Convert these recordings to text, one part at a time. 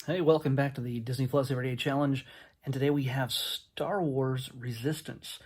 Hey, welcome back to the Disney Plus Everyday Challenge, and today we have Star Wars Resistance.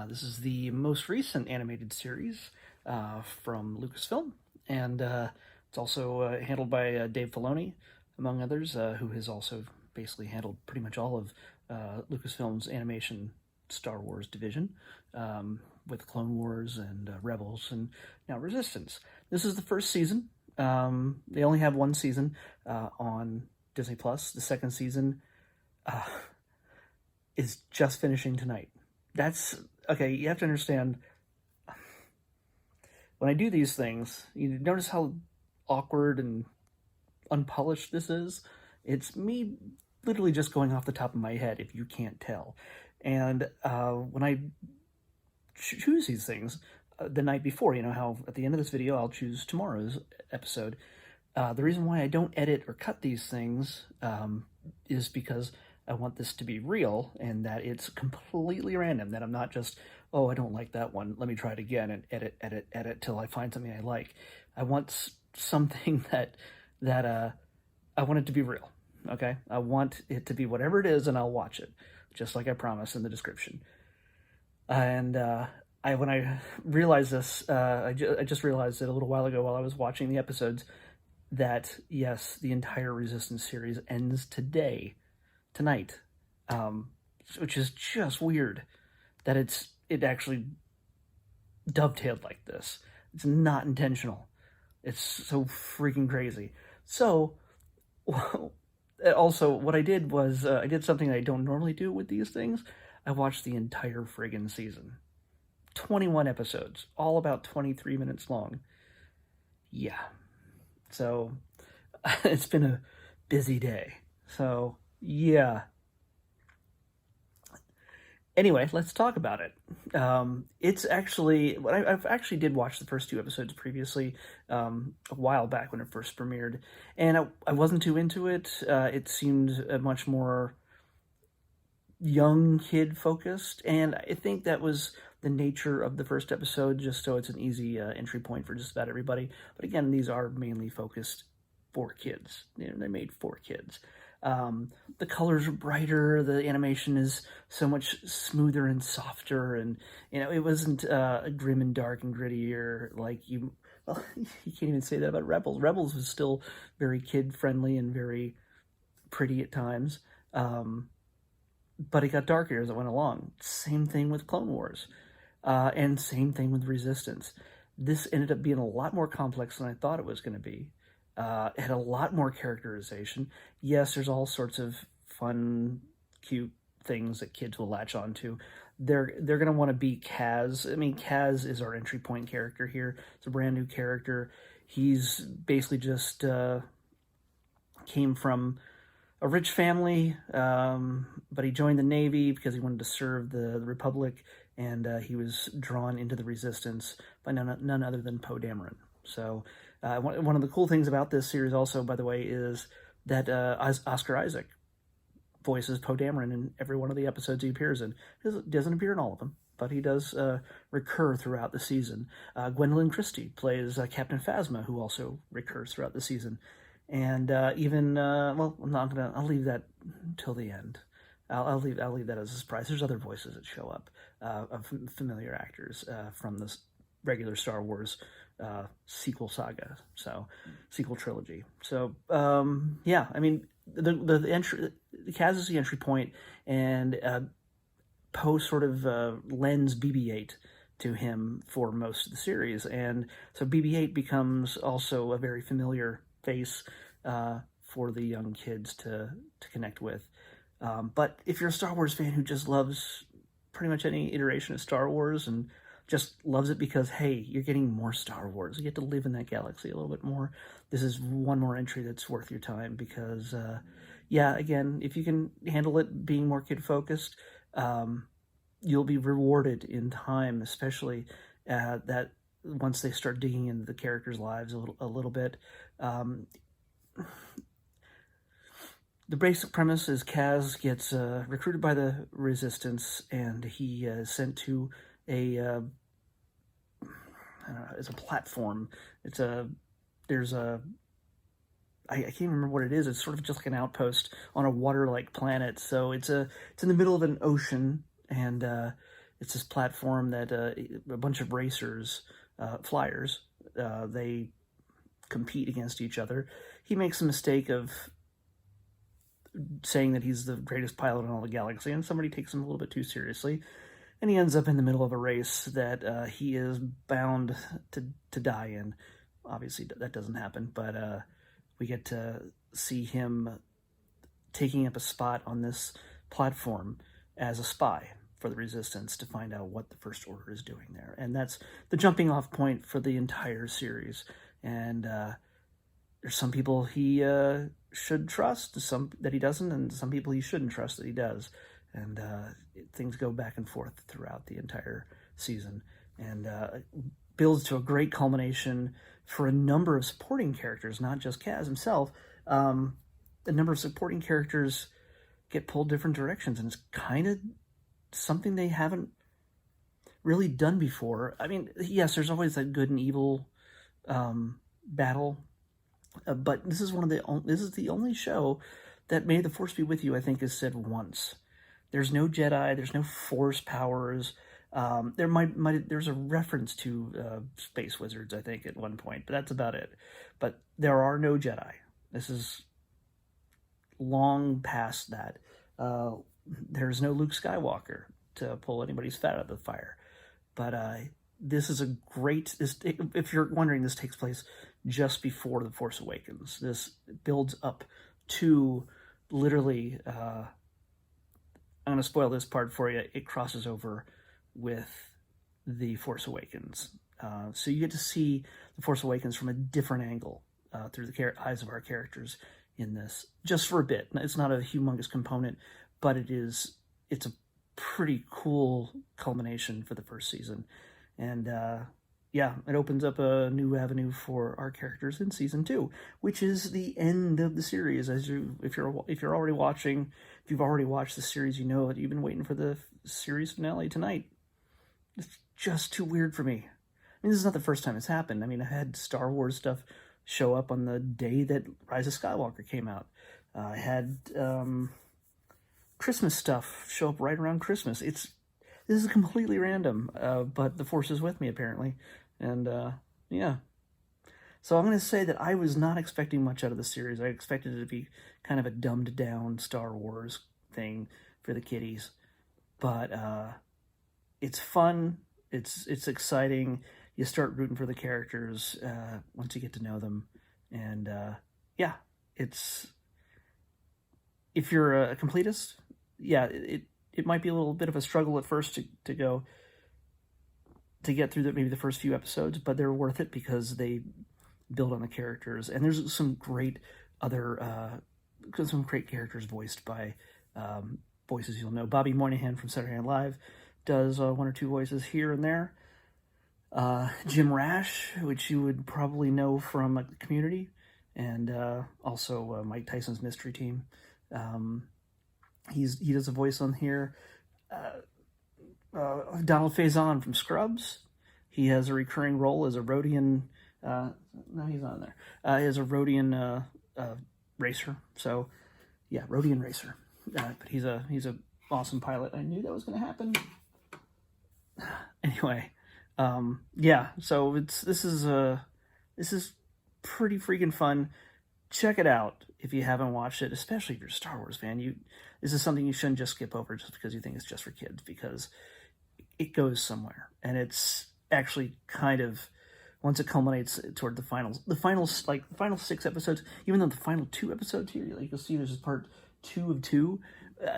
This is the most recent animated series from Lucasfilm, and it's also handled by Dave Filoni, among others, who has also basically handled pretty much all of Lucasfilm's animation Star Wars division, with Clone Wars and Rebels, and now Resistance. This is the first season. They only have one season on Disney Plus. The second season uh, is just finishing tonight. That's okay. You have to understand, when I do these things, you notice how awkward and unpolished this is. It's me literally just going off the top of my head, if you can't tell. And when I choose these things the night before, you know how at the end of this video I'll choose tomorrow's episode. The reason why I don't edit or cut these things is because I want this to be real and that it's completely random, that I'm not just, oh, I don't like that one, let me try it again and edit till I find something I like. I want something that I want it to be real, okay? I want it to be whatever it is, and I'll watch it, just like I promised in the description. And when I realized this, I just realized it a little while ago while I was watching the episodes, that yes, the entire Resistance series ends tonight, which is just weird that it actually dovetailed like this. It's not intentional. It's so freaking crazy. So, also, what I did was I did something I don't normally do with these things. I watched the entire friggin' season. 21 episodes, all about 23 minutes long. Yeah. So it's been a busy day. So yeah. Anyway, let's talk about it. It's actually I've actually did watch the first two episodes previously, a while back when it first premiered, and I wasn't too into it. It seemed a much more young kid focused, and I think that was the nature of the first episode, just so it's an easy entry point for just about everybody. But again, these are mainly focused for kids. You know, they're made for kids. The colors are brighter, the animation is so much smoother and softer, and you know, it wasn't grim and dark and grittier like well, you can't even say that about Rebels. Rebels was still very kid friendly and very pretty at times. But it got darker as it went along. Same thing with Clone Wars, and same thing with Resistance. This ended up being a lot more complex than I thought it was going to be. It had a lot more characterization. Yes, there's all sorts of fun, cute things that kids will latch onto. They're going to want to be Kaz. I mean, Kaz is our entry point character here. It's a brand new character. He's basically just came from a rich family, but he joined the Navy because he wanted to serve the Republic, and he was drawn into the Resistance by none other than Poe Dameron. So one of the cool things about this series also, by the way, is that Oscar Isaac voices Poe Dameron in every one of the episodes he appears in. He doesn't appear in all of them, but he does recur throughout the season. Gwendolyn Christie plays Captain Phasma, who also recurs throughout the season. And even well, I'll leave that till the end. I'll leave that as a surprise. There's other voices that show up of familiar actors from this regular Star Wars sequel saga, so sequel trilogy. So yeah, I mean, the entry, Kaz is the entry point, and Poe sort of lends BB-8 to him for most of the series, and so BB-8 becomes also a very familiar face for the young kids to connect with. But if you're a Star Wars fan who just loves pretty much any iteration of Star Wars and just loves it because, hey, you're getting more Star Wars, you get to live in that galaxy a little bit more, this is one more entry that's worth your time because, yeah, again, if you can handle it being more kid-focused, you'll be rewarded in time, especially that once they start digging into the characters' lives a little bit. The basic premise is Kaz gets recruited by the Resistance, and he is sent to a I don't know, it's a platform. There's a I can't remember what it is. It's sort of just like an outpost on a water-like planet. So it's in the middle of an ocean, and it's this platform that a bunch of racers, flyers, they compete against each other. He makes a mistake of saying that he's the greatest pilot in all the galaxy, and somebody takes him a little bit too seriously, and he ends up in the middle of a race that he is bound to die in. Obviously, that doesn't happen, but we get to see him taking up a spot on this platform as a spy for the Resistance to find out what the First Order is doing there. And that's the jumping off point for the entire series. And there's some people he should trust, some that he doesn't, and some people he shouldn't trust that he does. And things go back and forth throughout the entire season. And builds to a great culmination for a number of supporting characters, not just Kaz himself. A number of supporting characters get pulled different directions, and it's kind of something they haven't really done before. I mean, yes, there's always that good and evil battle, but this is the only show that "May the Force be with you," I think, is said once. There's no Jedi, there's no Force powers. There's a reference to space wizards, I think, at one point, but that's about it. But there are no Jedi. This is long past that. There's no Luke Skywalker to pull anybody's fat out of the fire. But this is a great... if you're wondering, this takes place just before The Force Awakens. This builds up to literally... I'm going to spoil this part for you. It crosses over with The Force Awakens. So you get to see The Force Awakens from a different angle through the eyes of our characters in this, just for a bit. It's not a humongous component, but it's a pretty cool culmination for the first season. And yeah, it opens up a new avenue for our characters in season 2, which is the end of the series. If you've already watched the series, you know that you've been waiting for the series finale tonight. It's just too weird for me. I mean, this is not the first time it's happened. I mean, I had Star Wars stuff show up on the day that Rise of Skywalker came out. I had Christmas stuff show up right around Christmas. This is completely random, but the Force is with me, apparently. And, yeah. So I'm going to say that I was not expecting much out of the series. I expected it to be kind of a dumbed-down Star Wars thing for the kiddies. But it's fun. It's exciting. You start rooting for the characters once you get to know them. And, yeah, if you're a completist, yeah, it might be a little bit of a struggle at first to get through maybe the first few episodes, but they're worth it because they build on the characters. And there's some great characters voiced by voices you'll know. Bobby Moynihan from Saturday Night Live does one or two voices here and there. Jim Rash, which you would probably know from Community, and also Mike Tyson's Mystery Team. He does a voice on here. Donald Faison from Scrubs. He has a recurring role as a Rhodian. No, he's not in there. He has a Rhodian racer. So, yeah, Rhodian racer. But he's a awesome pilot. I knew that was going to happen. Anyway, yeah. So this is pretty freaking fun. Check it out if you haven't watched it, especially if you're a Star Wars fan. This is something you shouldn't just skip over just because you think it's just for kids, because it goes somewhere, and it's actually kind of, once it culminates toward the final 6 episodes, even though the final 2 episodes here, you'll see there's part 2 of 2.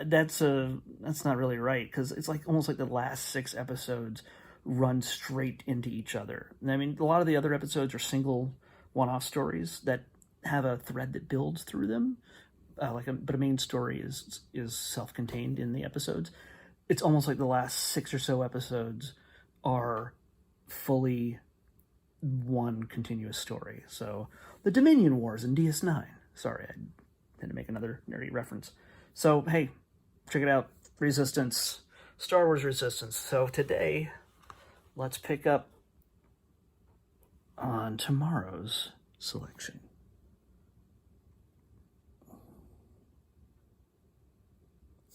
That's not really right, because it's almost like the last 6 episodes run straight into each other. And I mean, a lot of the other episodes are single one-off stories that have a thread that builds through them, but a main story is self-contained in the episodes. It's almost like the last 6 or so episodes are fully one continuous story. So the Dominion Wars in DS9. Sorry, I had to make another nerdy reference. So hey, check it out. Resistance, Star Wars Resistance. So today, let's pick up on tomorrow's selection.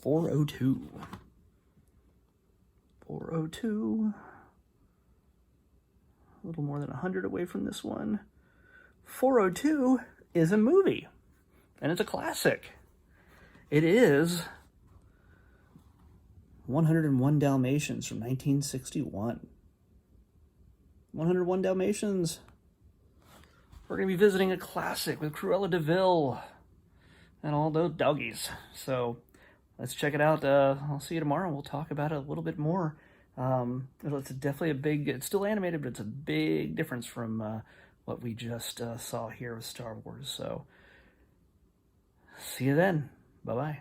402. 402. A little more than 100 away from this one. 402 is a movie, and it's a classic. It is 101 Dalmatians from 1961. 101 Dalmatians. We're going to be visiting a classic with Cruella de Vil and all those doggies. So let's check it out. I'll see you tomorrow. We'll talk about it a little bit more. It's definitely a big, it's still animated, but it's a big difference from what we just saw here with Star Wars. So see you then. Bye-bye.